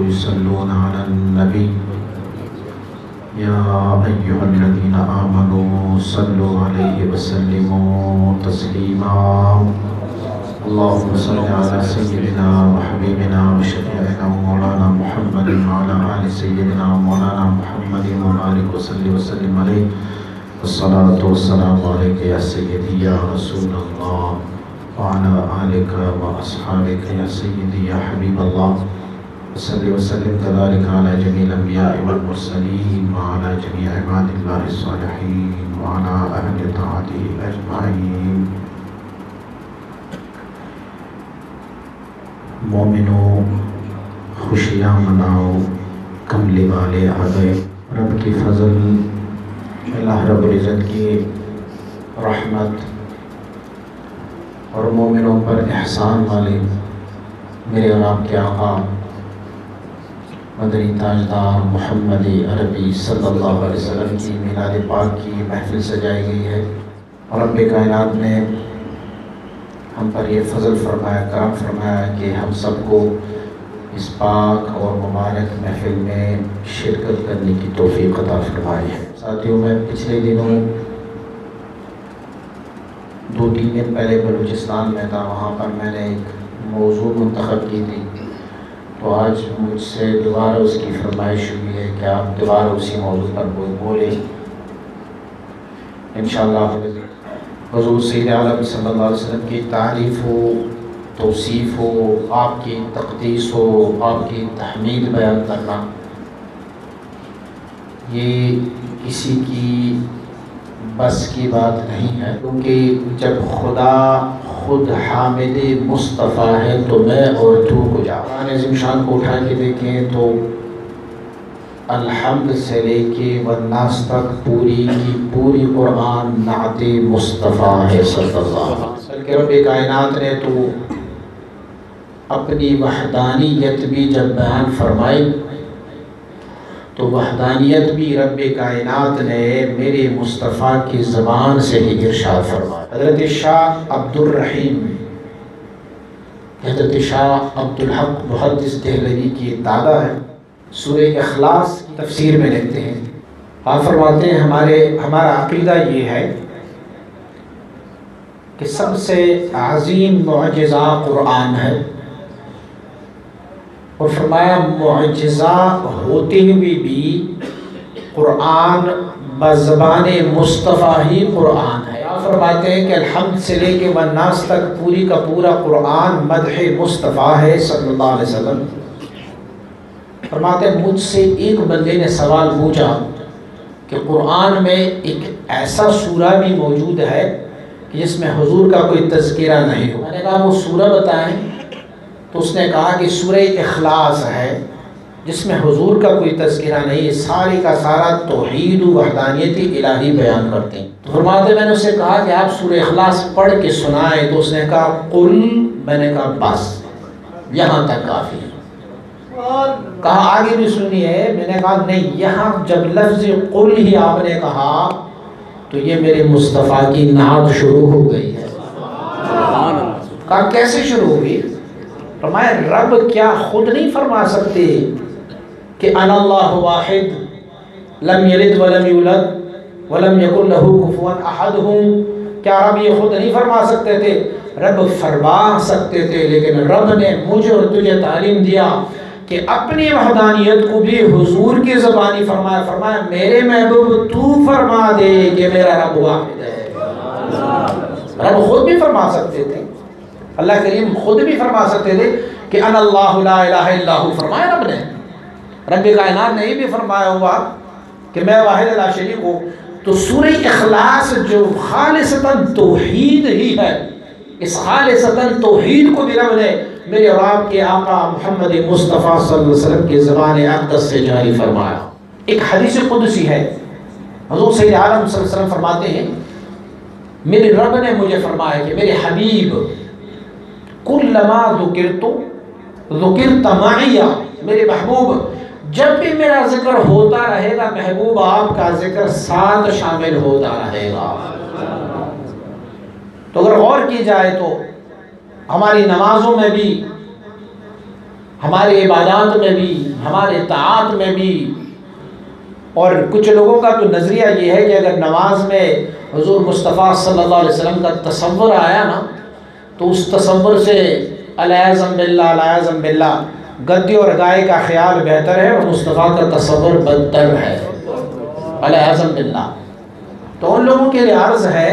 يصلون على النبي يا أيها الذين آمنوا صلوا عليه وسلموا تسليما اللهم صل على سيدنا وحبيبنا وشفيعنا ومولانا محمد وعلى آل سيدنا ومولانا محمد وبارك وسلم عليه الصلاة والسلام عليك يا سيدي يا رسول الله وعلى آلك وأصحابك يا سيدي يا حبيب الله صلی وسلم كذلك على جميع الأنبياء والمرسلين وعلى جميع عباد الله الصالحين وعلى أهل طاعته أجمعين. مومنو خوشیاں مناؤ، کملی والے آ گئے. رب کی فضل، اللہ رب العزت کی رحمت اور مومنوں پر احسان والے میرے اور آپ کے آقا مدنی تاجدار محمد عربی صلی اللہ علیہ وسلم کی میلاد پاک کی محفل سجائی گئی ہے. اور رب کائنات نے ہم پر یہ فضل فرمایا، کرم فرمایا کہ ہم سب کو اس پاک اور مبارک محفل میں شرکت کرنے کی توفیق عطا فرمائی ہے. ساتھیوں، میں پچھلے دنوں 2-3 دن پہلے بلوچستان میں تھا. وہاں پر میں نے ایک موضوع منتخب کی تھی، تو آج مجھ سے دوبارہ اس کی فرمائش ہوئی ہے کہ آپ دوبارہ اسی موضوع پر بولیں انشاءاللہ. حضور سید عالم صلی اللہ علیہ وسلم کی تعریف ہو، توصیف ہو، آپ کی تقدیس ہو، آپ کی تحمید بیان کرنا، یہ کسی کی بس کی بات نہیں ہے. کیونکہ جب خدا خود حامد مصطفیٰ ہے تو میں اور تو کو جا. قرآن عظیم شان کو اٹھا کے دیکھیں تو الحمد سے لے کے والناس تک پوری کی پوری قرآن نعت مصطفیٰ ہے صلی اللہ علیہ وسلم. بلکہ رب کائنات نے تو اپنی وحدانیت بھی جب بیان فرمائی تو وحدانیت بھی رب کائنات نے میرے مصطفیٰ کی زبان سے ہی ارشاد فرمایا. حضرت شاہ عبدالرحیم، حضرت شاہ عبدالحق محدث دہلوی کی دادا ہے. سورہ اخلاص کی تفسیر میں لکھتے ہیں، آپ فرماتے ہیں ہمارا عقیدہ یہ ہے کہ سب سے عظیم معجزہ قرآن ہے. اور فرمایا معجزہ ہوتے ہوئے بھی قرآن بزبان مصطفیٰ ہی قرآن ہے. آپ فرماتے ہیں کہ الحمد سے لے کے والناس تک پوری کا پورا قرآن مدح مصطفیٰ ہے صلی اللہ علیہ وسلم. فرماتے ہیں مجھ سے ایک بندے نے سوال پوچھا کہ قرآن میں ایک ایسا سورہ بھی موجود ہے کہ جس میں حضور کا کوئی تذکرہ نہیں ہو. میں نے کہا وہ سورہ بتائیں. تو اس نے کہا کہ سورہ اخلاص ہے جس میں حضور کا کوئی تذکرہ نہیں، سارے کا سارا توحید و وحدانیت الہی بیان کرتے ہیں. تو فرماتے میں نے اسے کہا کہ آپ سورہ اخلاص پڑھ کے سنائیں. تو اس نے کہا قل. میں نے کہا بس یہاں تک کافی ہے. کہا آگے بھی سنیے. میں نے کہا نہیں، یہاں جب لفظ قل ہی آپ نے کہا تو یہ میرے مصطفیٰ کی نعت شروع ہو گئی ہے. کہا کیسے شروع ہوئی؟ فرمایا رب کیا خود نہیں فرما سکتے کہ انا اللہ واحد لم یلد ولم یولد ولم یکن لہ کفوا احد ہوں؟ کیا رب یہ خود نہیں فرما سکتے تھے؟ رب فرما سکتے تھے، لیکن رب نے مجھے اور تجھے تعلیم دیا کہ اپنی وحدانیت کو بھی حضور کی زبانی فرمایا. فرمایا میرے محبوب تو فرما دے کہ میرا رب واحد ہے. رب خود بھی فرما سکتے تھے، اللہ کریم خود بھی فرما سکتے تھے کہ انا اللہ لا الہ الا ہو. فرمایا رب نے، رب کائنات نے یہ بھی فرمایا ہوا کہ میں واحد لا شریک ہوں. تو سورہ اخلاص جو خالصتاً توحید ہی ہے، اس خالصتاً توحید کو بھی رب نے میرے اور آپ کے آقا محمد مصطفیٰ صلی اللہ علیہ وسلم کے زبان اقدس سے جاری فرمایا. ایک حدیث قدسی ہے، حضور سید عالم صلی اللہ علیہ وسلم فرماتے ہیں میرے رب نے مجھے فرمایا کہ میرے حبیب کلما ذکرت معی، میرے محبوب جب بھی میرا ذکر ہوتا رہے گا محبوب آپ کا ذکر ساتھ شامل ہوتا رہے گا. تو اگر غور کی جائے تو ہماری نمازوں میں بھی، ہماری عبادات میں بھی، ہمارے اطاعت میں بھی. اور کچھ لوگوں کا تو نظریہ یہ ہے کہ اگر نماز میں حضور مصطفیٰ صلی اللہ علیہ وسلم کا تصور آیا نا تو اس تصور سے العیاذ باللہ گدے اور گائے کا خیال بہتر ہے اور مصطفیٰ کا تصور بدتر ہے، العیاذ باللہ. تو ان لوگوں کے لیے عرض ہے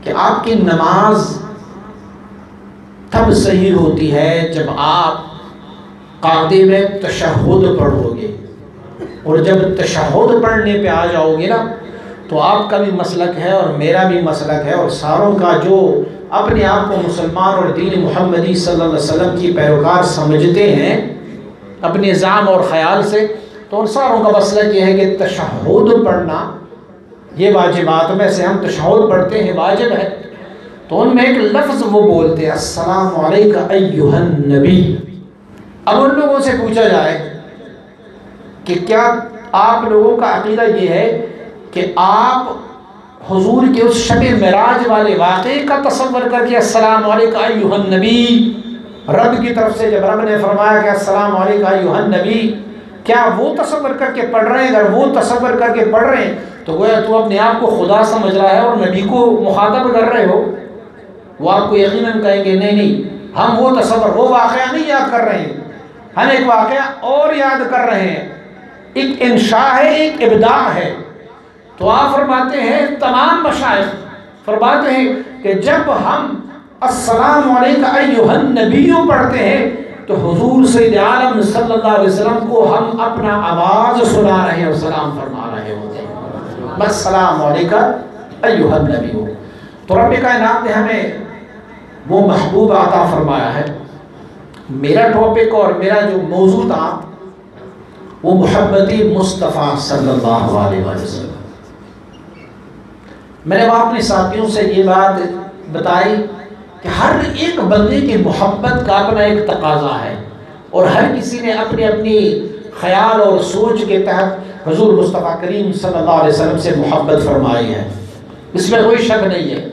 کہ آپ کی نماز تب صحیح ہوتی ہے جب آپ قاعدے میں تشہد پڑھو گے، اور جب تشہد پڑھنے پہ آ جاؤ گے نا تو آپ کا بھی مسلک ہے اور میرا بھی مسلک ہے اور ساروں کا جو اپنے آپ کو مسلمان اور دین محمدی صلی اللہ علیہ وسلم کی پیروکار سمجھتے ہیں اپنے زعم اور خیال سے، تو ان ساروں کا مسلک یہ ہے کہ تشہد پڑھنا یہ واجبات میں سے ہم تشہد پڑھتے ہیں، واجب ہے. تو ان میں ایک لفظ وہ بولتے ہیں السلام علیکہ ایھا النبی. اب ان لوگوں سے پوچھا جائے کہ کیا آپ لوگوں کا عقیدہ یہ ہے کہ آپ حضور کے اس شب معراج والے واقعے کا تصور کر کے السلام علیکہ ایھا النبی، رب کی طرف سے جب رب نے فرمایا کہ السلام علیکہ ایھا النبی، کیا وہ تصور کر کے پڑھ رہے ہیں؟ اگر وہ تصور کر کے پڑھ رہے ہیں تو گویا تو اپنے آپ کو خدا سمجھ رہا ہے اور نبی کو مخاطب کر رہے ہو. وہ آپ کو یقیناً کہیں گے نہیں ہم وہ تصور وہ واقعہ نہیں یاد کر رہے ہیں، ہم ایک واقعہ اور یاد کر رہے ہیں، ایک انشاء ہے، ایک ابداع ہے. تو آپ فرماتے ہیں تمام مشائخ فرماتے ہیں کہ جب ہم السلام علیکہ ایھا النبی پڑھتے ہیں تو حضور سید عالم صلی اللہ علیہ وسلم کو ہم اپنا آواز سنا رہے ہیں اور سلام فرما رہے ہوتے ہیں، بس السلام علیکہ ایھا النبی. تو رب کائنات نے ہمیں وہ محبوب عطا فرمایا ہے. میرا ٹاپک اور میرا جو موضوع تھا وہ محبت مصطفیٰ صلی اللہ علیہ وسلم. میں نے وہاں اپنے ساتھیوں سے یہ بات بتائی کہ ہر ایک بندے کی محبت کا اپنا ایک تقاضا ہے اور ہر کسی نے اپنی اپنی خیال اور سوچ کے تحت حضور مصطفیٰ کریم صلی اللہ علیہ وسلم سے محبت فرمائی ہے، اس میں کوئی شک نہیں ہے.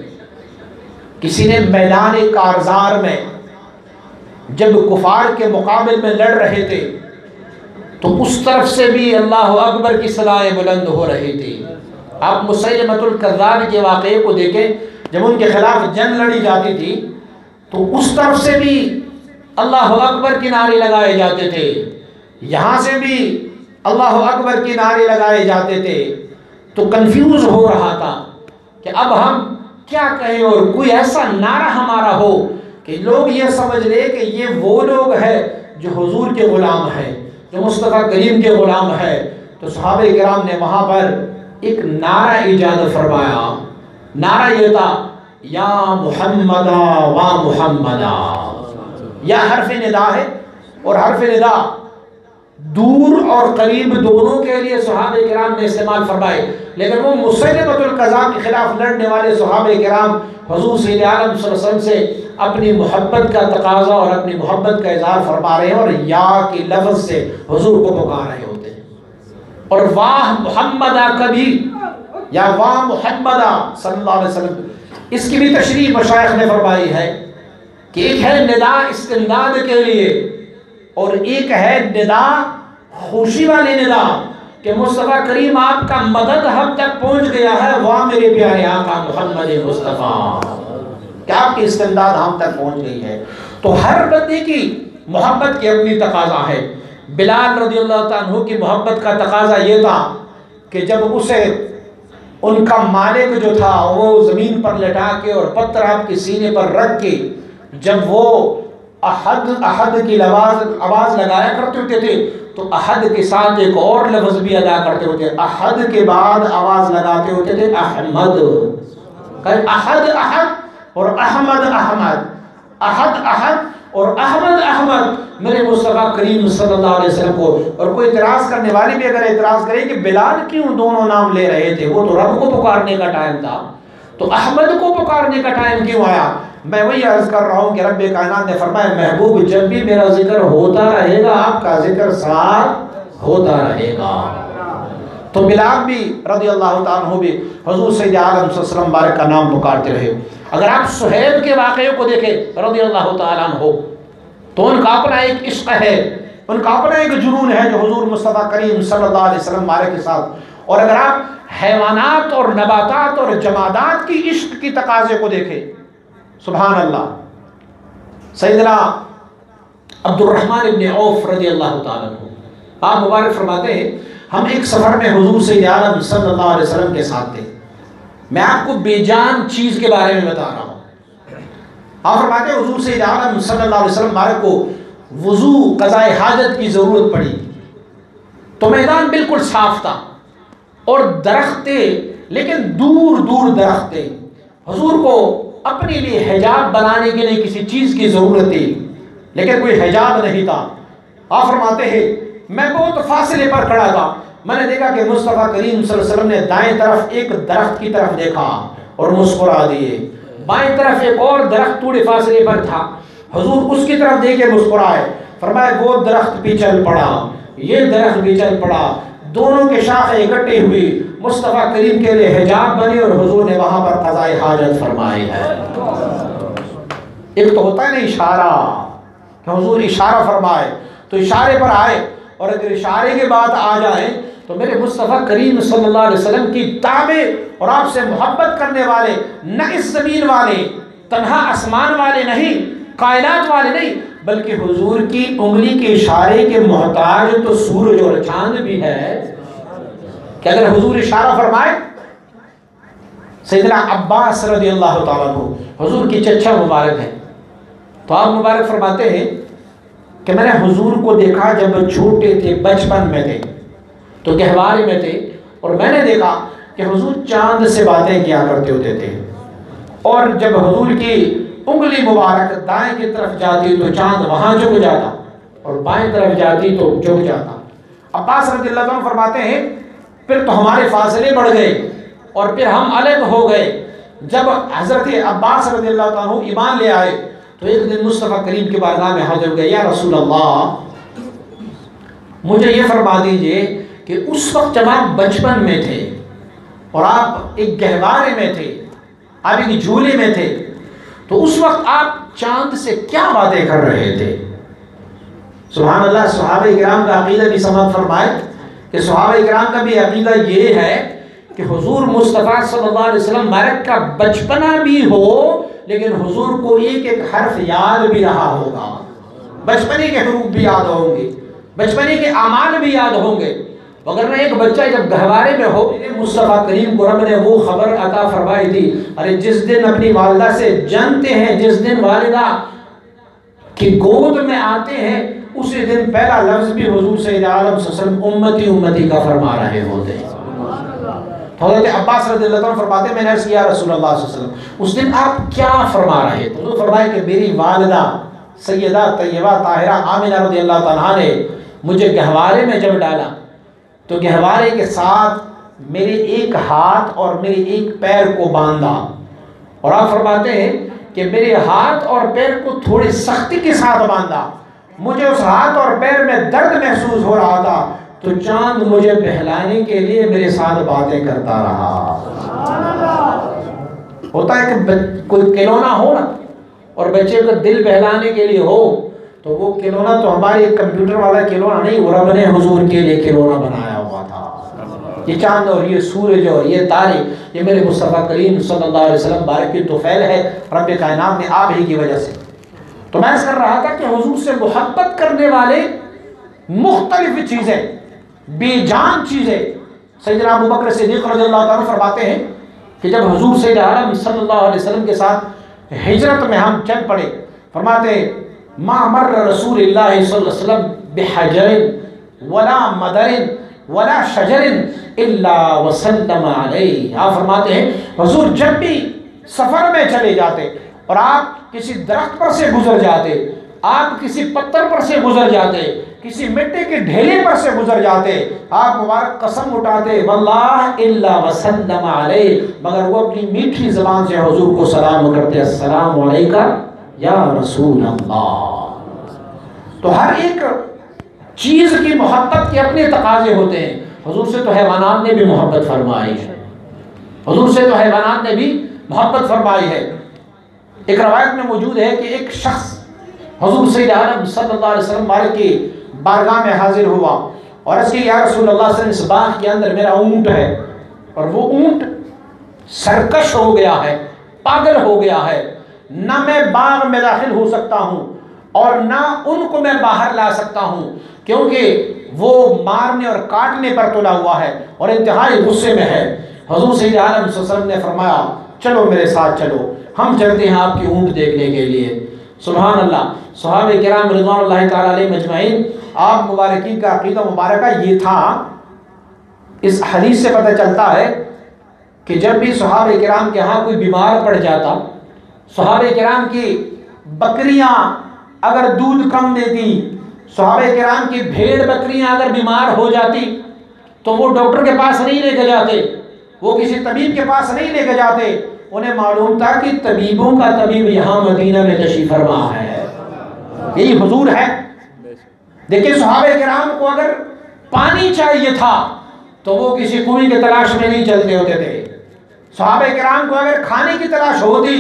کسی نے میدان کارزار میں جب کفار کے مقابل میں لڑ رہے تھے تو اس طرف سے بھی اللہ اکبر کی صدائیں بلند ہو رہی تھی. آپ مسیلمۃ الکذاب کے واقعے کو دیکھیں، جب ان کے خلاف جنگ لڑی جاتی تھی تو اس طرف سے بھی اللہ اکبر کے نعرے لگائے جاتے تھے، یہاں سے بھی اللہ اکبر کے نعرے لگائے جاتے تھے. تو کنفیوز ہو رہا تھا کہ اب ہم کیا کہیں اور کوئی ایسا نعرہ ہمارا ہو کہ لوگ یہ سمجھ لے کہ یہ وہ لوگ ہیں جو حضور کے غلام ہیں، جو مصطفیٰ کریم کے غلام ہے. تو صحابہ کرام نے وہاں پر ایک نعرہ ایجاد فرمایا. نعرہ یہ تھا یا محمدا و محمدا. یا حرف ندا ہے اور حرف ندا دور اور قریب دونوں کے لیے صحابہ کرام نے استعمال فرمائے، لیکن وہ مسیلمۃ الکذاب کے خلاف لڑنے والے صحابہ کرام حضور سید عالم صلی اللہ علیہ وسلم سے اپنی محبت کا تقاضا اور اپنی محبت کا اظہار فرما رہے ہیں اور یا کے لفظ سے حضور کو پکار رہے ہوتے ہیں. اور واہ محمدہ کبھی یا واہ محمدہ صلی اللہ علیہ وسلم، اس کی بھی تشریح مشائخ نے فرمائی ہے کہ ایک ہے ندا استمداد کے لیے اور ایک ہے ندا خوشی والی ندا کہ مصطفیٰ کریم آپ کا مدد ہم تک پہنچ گیا ہے، واہ میرے پیارے آقا محمد مصطفیٰ کہ آپ کی استمداد ہم تک پہنچ گئی ہے. تو ہر بندے کی محبت کی اپنی تقاضا ہے. بلال رضی اللہ تعالیٰ عنہ کی محبت کا تقاضا یہ تھا کہ جب اسے ان کا مالک جو تھا وہ زمین پر لٹا کے اور پتھر آپ کے سینے پر رکھ کے جب وہ احد احد کی آواز لگایا کرتے ہوتے تھے تو احد کے ساتھ ایک اور لفظ بھی ادا کرتے ہوتے، احد کے بعد آواز لگاتے ہوتے تھے احمد. احد احد اور احمد احمد، احد احد اور احمد احمد میرے مصطفیٰ کریم صلی اللہ علیہ وسلم کو. اور کوئی اعتراض کرنے والی بھی اگر اعتراض کرے کہ بلال کیوں دونوں نام لے رہے تھے، وہ تو رب کو پکارنے کا ٹائم تھا، تو احمد کو پکارنے کا ٹائم کیوں آیا؟ میں وہی عرض کر رہا ہوں کہ رب کائنات نے فرمایا محبوب جب بھی میرا ذکر ہوتا رہے گا آپ کا ذکر ساتھ ہوتا رہے گا. تو بلال بھی رضی اللہ تعالیٰ عنہ بھی حضور سید عالم صلی اللہ علیہ وسلم بارک کا نام پکارتے رہے. اگر آپ صہیب کے واقعے کو دیکھیں رضی اللہ تعالیٰ عنہ تو ان کا اپنا ایک عشق ہے ان کا اپنا ایک جنون ہے جو حضور مصطفیٰ کریم صلی اللہ علیہ وسلم ہمارے کے ساتھ. اور اگر آپ حیوانات اور نباتات اور جمادات کی عشق کی تقاضے کو دیکھیں، سبحان اللہ. سیدنا عبد الرحمن ابن عوف رضی اللہ تعالیٰ عنہ آپ مبارک فرماتے ہیں ہم ایک سفر میں حضور سید عالم صلی اللہ علیہ وسلم کے ساتھ تھے. میں آپ کو بے جان چیز کے بارے میں بتا رہا ہوں. آپ فرماتے ہیں حضور سید عالم صلی اللہ علیہ وسلم ہمارے کو وضو قضاء حاجت کی ضرورت پڑی تو میدان بالکل صاف تھا اور درخت تھے، لیکن دور دور درخت تھے. حضور کو اپنے لیے حجاب بنانے کے لیے کسی چیز کی ضرورت تھی لیکن کوئی حجاب نہیں تھا. آپ فرماتے ہیں میں بہت فاصلے پر کھڑا تھا. میں نے دیکھا کہ مصطفیٰ کریم صلی اللہ علیہ وسلم نے دائیں طرف ایک درخت کی طرف دیکھا اور مسکرا دیے. بائیں طرف ایک اور درخت تھوڑے فاصلے پر تھا. حضور اس کی طرف دیکھے مسکرائے. فرمایا وہ درخت بھی چل پڑا، یہ درخت بھی چل پڑا. دونوں کے شاخیں اکٹھی ہوئی، مصطفیٰ کریم کے لیے حجاب بنی اور حضور نے وہاں پر قضاء حاجت فرمائی ہے. ایک تو ہوتا ہے نا اشارہ کہ حضور اشارہ فرمائے تو اشارے پر آئے، اور اگر اشارے کے بعد آ جائیں تو میرے مصطفیٰ کریم صلی اللہ علیہ وسلم کی تابع اور آپ سے محبت کرنے والے نہ اس زمین والے، تنہا آسمان والے نہیں، کائنات والے نہیں، بلکہ حضور کی انگلی کے اشارے کے محتاج تو سورج اور چاند بھی ہے کہ اگر حضور اشارہ فرمائے. سیدنا عباس رضی اللہ تعالیٰ عنہ حضور کی چچا مبارک ہے، تو آپ مبارک فرماتے ہیں کہ میں نے حضور کو دیکھا جب چھوٹے تھے، بچپن میں تھے تو گہوارے میں تھے، اور میں نے دیکھا کہ حضور چاند سے باتیں کیا کرتے ہوتے تھے، اور جب حضور کی انگلی مبارک دائیں کی طرف جاتی تو چاند وہاں جھک جاتا اور بائیں طرف جاتی تو جھک جاتا. عباس رضی اللہ عنہ فرماتے ہیں پھر تو ہمارے فاصلے بڑھ گئے اور پھر ہم الگ ہو گئے. جب حضرت عباس رضی اللہ عنہ ایمان لے آئے تو ایک دن مصطفیٰ کریم کے بارگاہ میں حاضر گئے. یا رسول اللہ مجھے یہ فرما دیجئے کہ اس وقت جب آپ بچپن میں تھے اور آپ ایک گہوارے میں تھے، آپ ایک جھولے میں تھے، تو اس وقت آپ چاند سے کیا باتیں کر رہے تھے؟ سبحان اللہ. صحابہ کرام کا عقیدہ بھی سماعت فرمائے کہ صحابہ کرام کا بھی عقیدہ یہ ہے کہ حضور مصطفیٰ صلی اللہ علیہ وسلم مبارک کا بچپنا بھی ہو لیکن حضور کو ایک ایک حرف یاد بھی رہا ہوگا، بچپنے کے حروف بھی یاد ہوں گے، بچپنے کے اعمال بھی یاد ہوں گے. وگرنہ ایک بچہ جب گہوارے میں ہو، مصطفیٰ کریم کو رب نے وہ خبر عطا فرمائی تھی، ارے جس دن اپنی والدہ سے جانتے ہیں، جس دن والدہ کی گود میں آتے ہیں، اسی دن پہلا لفظ بھی حضور سید عالم صلی اللہ علیہ وسلم امتی امتی کا فرما رہے ہوتے ہیں. حضرت عباس رضی اللہ عنہ فرماتے ہیں میں نے عرض کیا رسول اللہ صلی اللہ علیہ وسلم اس دن آپ کیا فرما رہے تھے؟ حضور فرمائے کہ میری والدہ سیدہ طیبہ طاہرہ آمنہ رضی اللہ تعالیٰ نے مجھے گہوارے میں جب ڈالا تو گہوارے کے ساتھ میرے ایک ہاتھ اور میرے ایک پیر کو باندھا، اور آپ فرماتے ہیں کہ میرے ہاتھ اور پیر کو تھوڑی سختی کے ساتھ باندھا. مجھے اس ہاتھ اور پیر میں درد محسوس ہو رہا تھا تو چاند مجھے بہلانے کے لیے میرے ساتھ باتیں کرتا رہا. ہوتا ہے کہ کوئی کھلونا ہو نا اور بچے کا دل بہلانے کے لیے ہو تو وہ کھلونا تو ہمارے کمپیوٹر والا کھلونا نہیں، وہ رب نے حضور کے لیے کھلونا بنایا ہوا تھا. یہ چاند اور یہ سورج اور یہ تارے یہ میرے مصطفیٰ کریم صلی اللہ علیہ وسلم بارک کی توفیل ہے رب کائنات نے آپ ہی کی وجہ سے. تو میں اس کر رہا تھا کہ حضور سے محبت کرنے والے مختلف چیزیں، بے جان چیزیں. سیدنا ابو بکر صدیق رضی اللہ عنہ فرماتے ہیں کہ جب حضور سید عالم صلی اللہ علیہ وسلم کے ساتھ ہجرت میں ہم چل پڑے، فرماتے ما مر رسول اللہ صلی اللہ علیہ وسلم بحجر ولا مدر ولا شجر الا وسلم علیہ. آپ فرماتے ہیں حضور جب بھی سفر میں چلے جاتے اور آپ کسی درخت پر سے گزر جاتے، آپ کسی پتھر پر سے گزر جاتے، کسی مٹی کے ڈھیلے پر سے گزر جاتے، آپ مبارک قسم اٹھاتے واللہ الا وسلم علیہ، مگر وہ اپنی میٹھی زبان سے حضور کو سلام کرتے السلام علیکہ یا رسول اللہ. تو ہر ایک چیز کی محبت کے اپنے تقاضے ہوتے ہیں. حضور سے تو حیوانات نے بھی محبت فرمائی ہے، حضور سے تو حیوانات نے بھی محبت فرمائی ہے. ایک روایت میں موجود ہے کہ ایک شخص حضور سید عالم صلی اللہ علیہ وسلم والے کے بارگاہ میں حاضر ہوا اور اس کی یا رسول اللہ صلی اللہ علیہ وسلم، اس باغ کے اندر میرا اونٹ ہے اور وہ اونٹ سرکش ہو گیا ہے، پاگل ہو گیا ہے، نہ میں باغ میں داخل ہو سکتا ہوں اور نہ ان کو میں باہر لا سکتا ہوں، کیونکہ وہ مارنے اور کاٹنے پر تلا ہوا ہے اور انتہائی غصے میں ہے۔ حضور سید عالم صلی اللہ علیہ وسلم نے فرمایا چلو میرے ساتھ چلو، ہم چلتے ہیں آپ کی اونٹ دیکھنے کے لیے۔ سبحان اللہ، صحابہ کرام رضوان اللہ تعالیٰ علیہ مجمعین، آپ مبارکین کا عقیدہ مبارکہ یہ تھا۔ اس حدیث سے پتہ چلتا ہے کہ جب بھی صحابہ کرام کے ہاں کوئی بیمار پڑ جاتا، صحابہ کرام کی بکریاں اگر دودھ کم دیتی، صحابہ کرام کی بھیڑ بکریاں اگر بیمار ہو جاتی تو وہ ڈاکٹر کے پاس نہیں لے کے جاتے، وہ کسی طبیب کے پاس نہیں لے کے جاتے، انہیں معلوم تھا کہ طبیبوں کا طبیب یہاں مدینہ میں تشریف فرما ہے، یہی حضور ہے۔ دیکھیں صحابہ کرام کو اگر پانی چاہیے تھا تو وہ کسی کنویں کی تلاش میں نہیں چلتے ہوتے تھے، صحابہ کرام کو اگر کھانے کی تلاش ہوتی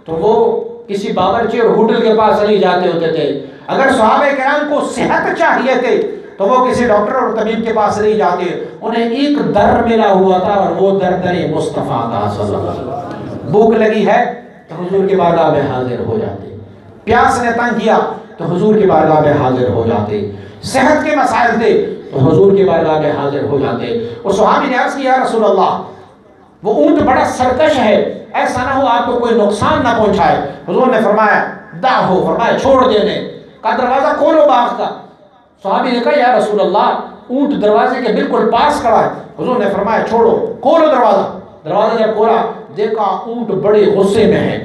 تو وہ کسی باورچی اور ہوٹل کے پاس نہیں جاتے ہوتے تھے، اگر صحابہ کرام کو صحت چاہیے تھے تو وہ کسی ڈاکٹر اور طبیب کے پاس نہیں جاتے، انہیں ایک در ملا ہوا تھا اور وہ در مصطفیٰ کا صلی اللہ علیہ وسلم۔ بھوک لگی ہے تو حضور کی بارگاہ میں حاضر ہو جاتے، پیاس نے تنگ کیا تو حضور کی بارگاہ میں حاضر ہو جاتے، صحت کے مسائل تھے تو حضور کی بارگاہ میں حاضر ہو جاتے۔ اور صحابی نے عرض کیا یا رسول اللہ وہ اونٹ بڑا سرکش ہے، ایسا نہ ہو آپ کو کوئی نقصان نہ پہنچائے۔ حضور نے فرمایا دعہو، فرمایا چھوڑ دینے کا، دروازہ کھولو باغ کا۔ صحابی نے کہا یا رسول اللہ اونٹ دروازے کے بالکل پاس کھڑا ہے۔ حضور نے فرمایا چھوڑو، کھولو دروازہ۔ دروازہ جب کھولا دیکھا اونٹ بڑے غصے میں ہے،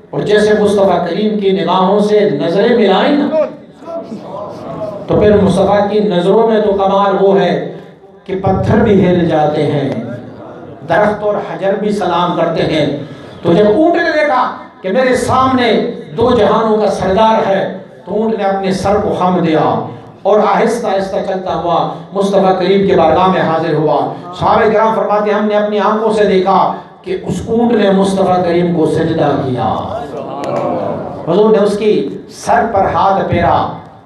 اور جیسے مصطفیٰ کریم کی نگاہوں سے نظریں ملائیں نا تو پھر مصطفیٰ کی نظروں میں تو کمال وہ ہے کہ پتھر بھی ہل جاتے ہیں، درخت اور حجر بھی سلام کرتے ہیں۔ تو جب اونٹ نے دیکھا کہ میرے سامنے دو جہانوں کا سردار ہے تو اونٹ نے اپنے سر کو خم دیا اور آہستہ آہستہ چلتا ہوا مصطفیٰ کریم کے بارگاہ میں حاضر ہوا۔ صحابہ کرام فرماتے ہیں ہم نے اپنی آنکھوں سے دیکھا کہ اس اونٹ نے مصطفیٰ کریم کو سجدہ کیا، حضور نے اس کی سر پر ہاتھ پھیرا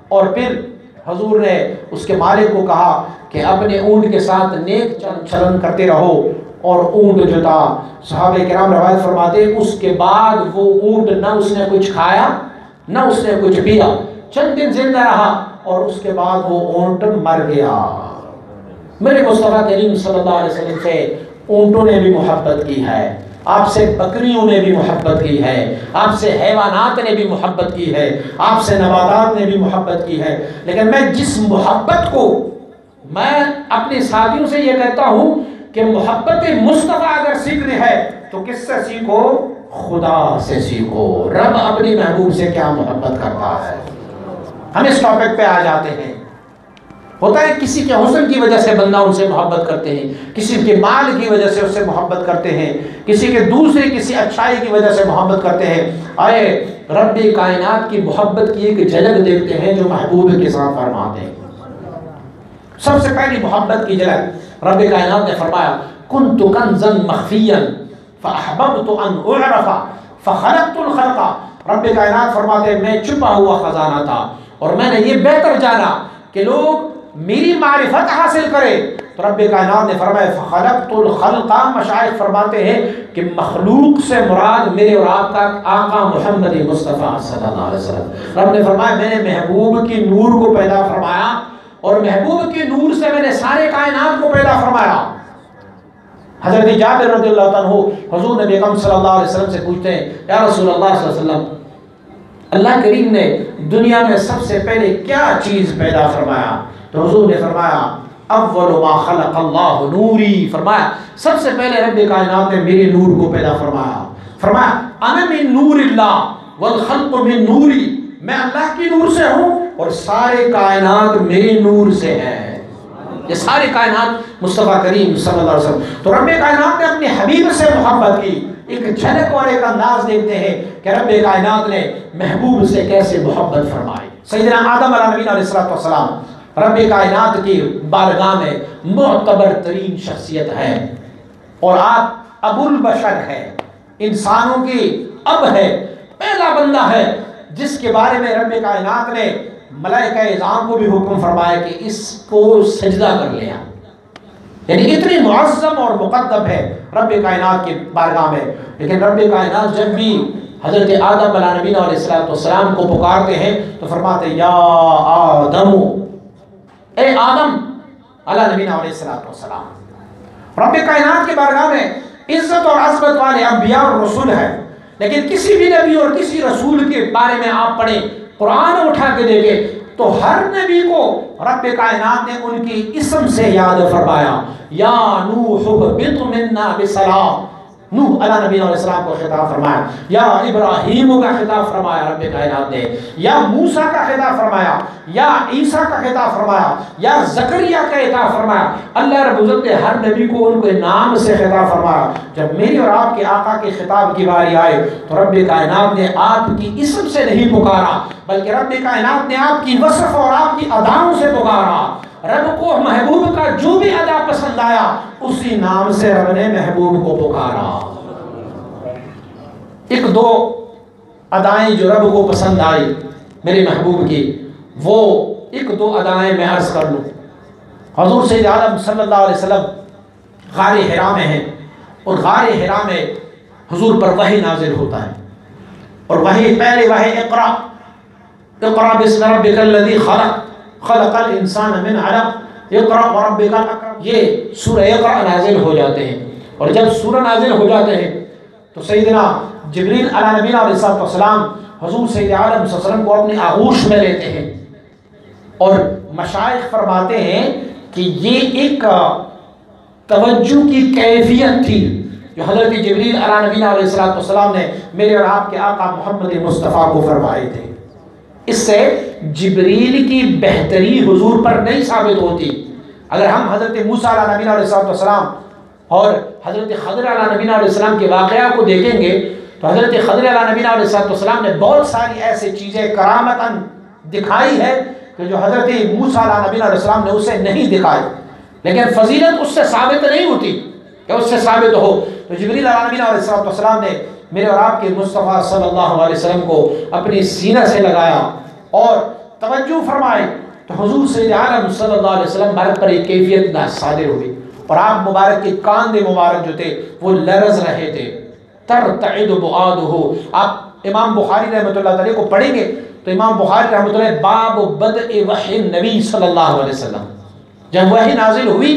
اور پھر حضور نے اس کے مالک کو کہا کہ اپنے اونٹ کے ساتھ نیک چلن کرتے رہو، اور اونٹ جو تھا صحابہ کرام روایت فرماتے اس کے بعد وہ اونٹ نہ اس نے کچھ کھایا نہ اس نے کچھ پیا، چند دن زندہ رہا اور اس کے بعد وہ اونٹ مر گیا۔ میرے مصطفیٰ کریم صلی اللہ علیہ وسلم سے اونٹوں نے بھی محبت کی ہے، آپ سے بکریوں نے بھی محبت کی ہے، آپ سے حیوانات نے بھی محبت کی ہے، آپ سے نباتات نے بھی محبت کی ہے، لیکن میں جس محبت کو میں اپنے ساتھیوں سے یہ کہتا ہوں کہ محبت مصطفیٰ اگر سیکھنی ہے تو کس سے سیکھو؟ خدا سے سیکھو۔ رب اپنی محبوب سے کیا محبت کرتا ہے۔ ہم اس ٹاپک پہ آ جاتے ہیں۔ ہوتا ہے کسی کے حسن کی وجہ سے بندہ ان سے محبت کرتے ہیں، کسی کے مال کی وجہ سے اس سے محبت کرتے ہیں، کسی کے دوسرے کسی اچھائی کی وجہ سے محبت کرتے ہیں۔ آئے رب کائنات کی محبت کی ایک جھلک دیکھتے ہیں جو محبوب کے ساتھ فرماتے ہیں۔ سب سے پہلی محبت کی جھلک رب کائنات نے فرمایا کنت کنزا مخفیا فاحببت ان اعرف فخلقت الخلق۔ رب کائنات فرماتے ہیں میں چھپا ہوا خزانہ تھا اور میں نے یہ بہتر جانا کہ لوگ میری معرفت حاصل کرے، تو رب کائنات نے فرمایا فخلقت الخلق۔ مشائخ فرماتے ہیں کہ مخلوق سے مراد میرے اور آپ کا آقا محمد مصطفیٰ صلی اللہ علیہ وسلم۔ رب نے فرمایا میں نے محبوب کی نور کو پیدا فرمایا اور محبوب کے نور سے میں نے سارے کائنات کو پیدا فرمایا۔ حضرت جابر رضی اللہ عنہ حضور نبی اکرم صلی اللہ علیہ وسلم سے پوچھتے ہیں یا رسول اللہ صلی اللہ علیہ وسلم اللہ کریم نے دنیا میں سب سے پہلے کیا چیز پیدا فرمایا؟ تو حضور نے فرمایا اول ما خلق اللہ نوری، فرمایا سب سے پہلے رب کائنات نے میرے نور کو پیدا فرمایا۔ فرمایا انا من نور اللہ والخلق من نوری، میں اللہ کی نور سے ہوں اور سارے کائنات میرے نور سے ہیں۔ یہ ساری کائنات مصطفیٰ کریم صلی اللہ علیہ وسلم۔ تو رب کائنات نے اپنے حبیب سے محبت کی۔ ایک جھلک اور ایک انداز دیکھتے ہیں کہ رب کائنات نے محبوب سے کیسے محبت فرمائی۔ سیدنا آدم علیہ نبینا علیہ السلام رب کائنات کی بارگاہ میں معتبر ترین شخصیت ہے، اور آپ ابو البشر ہے، انسانوں کی اب ہے، پہلا بندہ ہے جس کے بارے میں رب کائنات نے ملائکہ اعظام کو بھی حکم فرمایا کہ اس کو سجدہ کر لیا، یعنی اتنی معظم اور مقدم ہے رب کائنات کی بارگاہ میں۔ لیکن رب کائنات جب بھی حضرت آدم علیہ نبینا علیہ السلام کو پکارتے ہیں تو فرماتے ہیں یا آدم، اے آدم علیہ نبینا علیہ السلام۔ رب کائنات کی بارگاہ میں عزت اور عظمت والے انبیاء اور رسول ہیں، لیکن کسی بھی نبی اور کسی رسول کے بارے میں آپ پڑھیں، قرآن اٹھا کے دیکھیں تو ہر نبی کو رب کائنات نے ان کی اسم سے یاد فرمایا۔ یا نوح اہبط منا بسلام، نوح علیہ نبی علیہ السلام کو خطاب فرمایا، یا ابراہیم کا خطاب فرمایا رب کائنات نے، یا موسیٰ کا خطاب فرمایا، یا عیسیٰ کا خطاب فرمایا، یا زکریا کا خطاب فرمایا۔ اللہ رب العزت نے ہر نبی کو ان کے نام سے خطاب فرمایا۔ جب میری اور آپ کے آقا کے خطاب کی باری آئے تو رب کائنات نے آپ کی اسم سے نہیں پکارا، بلکہ رب کائنات نے آپ کی وصف اور آپ کی اداؤں سے پکارا۔ رب کو محبوب کا جو بھی ادا پسند آیا اسی نام سے رب نے محبوب کو پکارا۔ ایک دو ادائیں جو رب کو پسند آئی میرے محبوب کی، وہ ایک دو ادائیں میں عرض کر لوں۔ حضور سید عالم صلی اللہ علیہ وسلم غار حرا میں ہیں، اور غار حرا میں حضور پر وحی نازل ہوتا ہے، اور وحی پہلے وحی اقرا بسم ربک الذی خلق خلق الانسان من علق اقرا وربک الاکرم، یہ سورہ اقرا نازل ہو جاتے ہیں۔ اور جب سورہ نازل ہو جاتے ہیں تو سیدنا جبریل علیہ نبینا علیہ السلام حضور سید عالم صلی اللہ علیہ وسلم کو اپنے آغوش میں لیتے ہیں، اور مشائخ فرماتے ہیں کہ یہ ایک توجہ کی کیفیت تھی جو حضرت جبریل علیہ نبینا علیہ السلام نے میرے اور آپ کے آقا محمد مصطفیٰ کو فرمائے تھے۔ اس سے جبریل کی بہتری حضور پر نہیں ثابت ہوتی۔ اگر ہم حضرت موسیٰ علیہ نبینا علیہ السلام اور حضرت خضر علیہ نبینا علیہ السلام کے واقعہ کو دیکھیں گے تو حضرت خضر علیہ نبینا علیہ السلام نے بہت ساری ایسی چیزیں کرامتاً دکھائی ہے کہ جو حضرت موسیٰ علیہ نبینا علیہ السلام نے اسے نہیں دکھائی، لیکن فضیلت اس سے ثابت نہیں ہوتی کہ اس سے ثابت ہو۔ تو جبریل علیہ نبینا علیہ السلام نے میرے اور آپ کے مصطفیٰ صلی اللہ علیہ وسلم کو اپنی سینہ سے لگایا اور توجہ فرمائے، تو حضور سید عالم صلی اللہ علیہ وسلم مبارک پر ایک کیفیت صادر ہوئی، اور آپ مبارک کے کاندھے مبارک جو تھے وہ لرز رہے تھے۔ ترتعد بعادہ، آپ امام بخاری رحمۃ اللہ علیہ کو پڑھیں گے تو امام بخاری رحمۃ اللہ باب بدء وحی نبی صلی اللہ علیہ وسلم، جب وحی نازل ہوئی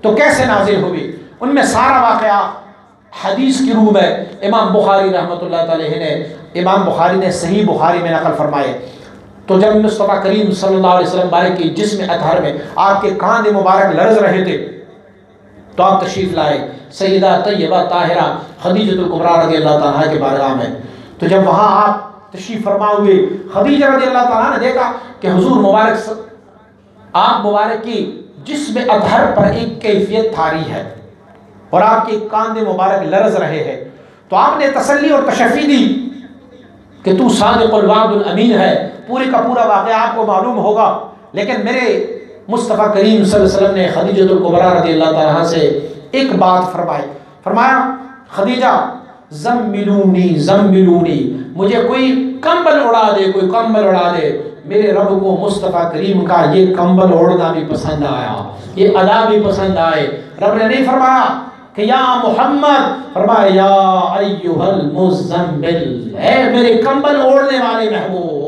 تو کیسے نازل ہوئی، ان میں سارا واقعہ حدیث کی روح ہے امام بخاری رحمۃ اللہ علیہ نے، امام بخاری نے صحیح بخاری میں نقل فرمائے۔ تو جب مصطفیٰ کریم صلی اللہ علیہ وسلم بارک کی جسم اطہر میں آپ کے کاندھے مبارک لرز رہے تھے تو آپ تشریف لائے سیدہ طیبہ طاہرہ خدیجۃ الکبریٰ رضی اللہ تعالیٰ کے بارگاہ میں۔ تو جب وہاں آپ تشریف فرما ہوئے، خدیجہ رضی اللہ تعالیٰ نے دیکھا کہ حضور مبارک آپ مبارک کی جسم اطہر پر ایک کیفیت طاری ہے اور آپ کے کاندھے مبارک لرز رہے ہیں، تو آپ نے تسلی اور تشفی دی کہ تو صادق الوعد الامین ہے، پورے کا پورا واقعہ آپ کو معلوم ہوگا۔ لیکن میرے مصطفیٰ کریم صلی اللہ علیہ وسلم نے خدیجۃ الکبریٰ رضی اللہ تعالیٰ سے ایک بات فرمایا خدیجہ زملونی زملونی، مجھے کوئی کمبل اڑا دے، کوئی کمبل اڑا دے۔ میرے رب کو مصطفیٰ کریم کا یہ کمبل اوڑھنا بھی پسند آیا، یہ ادا بھی پسند آئے۔ رب نے نہیں فرمایا کہ یا محمد، فرمایا یا ایھا المزمل، اے میرے کمبل اوڑھنے والے محبوب۔